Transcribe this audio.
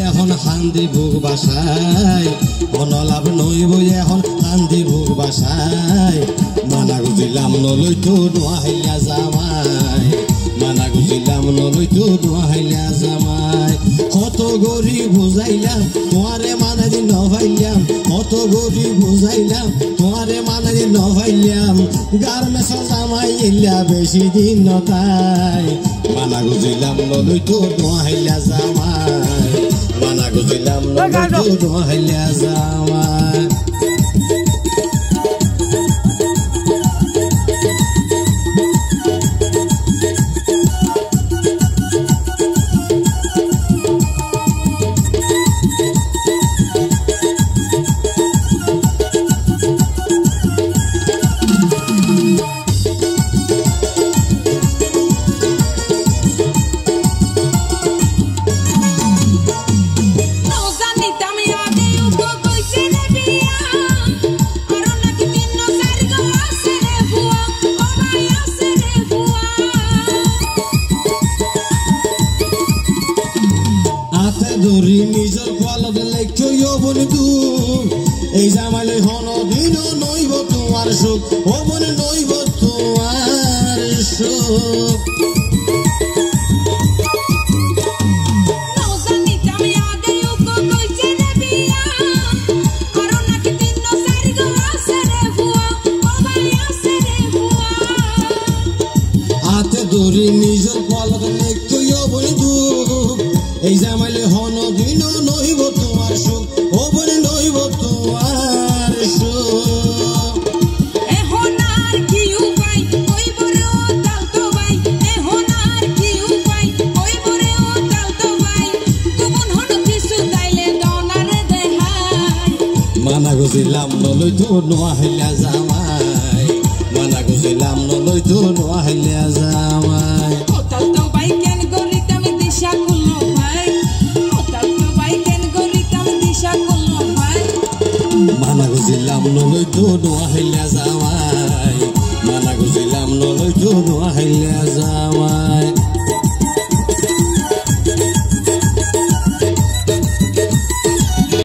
এখন হান্দি বুক বাসায় অনলাভ নইব এখন হান্দি বুক বাসায় মানা গুজিলাম নলৈ তো নোয়াহিলা জামাই মানা গুজিলাম নলৈ তো নোয়াহিলা জামাই কত গরি বুঝাইলাম তোমারে মানে দিন নভাইলাম কত গরি বুঝাইলাম তোমারে মানে দিন নভাইলাম গার্মেন্টস জামাই ইল্লা বেশি দিন নতাই মানা গুজিলাম নলৈ তো নোয়াহিলা জামাই মানা গুজিলাম নলৈ তো নোয়াহিলা জামাই দরি নিজর কলদ লেখইও বন্ধু এই জামাইলে হন দিন নইব তোমার সুখ ও মন নইব তোমার সুখ হাতে দরি নিজর কলদ লেখইও বন্ধু এই জামাইলে হন দিন নইব তোমার সুখ ও বনে নইব তোমার সুখ এখন আর কি উপায় ওই বড় তাল তো ভাই এখন আর কি উপায় ওই বড় তাল তো ভাই তুমন হন কিছু তাইলে দনারে দেখাই মানা গুজিলাম নলৈ তো নোয়াহিলা জামাই মানা গুজিলাম নলৈ তো নোয়াহিলা জামাই তাল তো ভাই কেন গরিতাম দিশা কুলো মানা গুজিলাম নলৈ তো নোয়াহিলা জামাই মানা গুজিলাম নলৈ তো নোয়াহিলা জামাই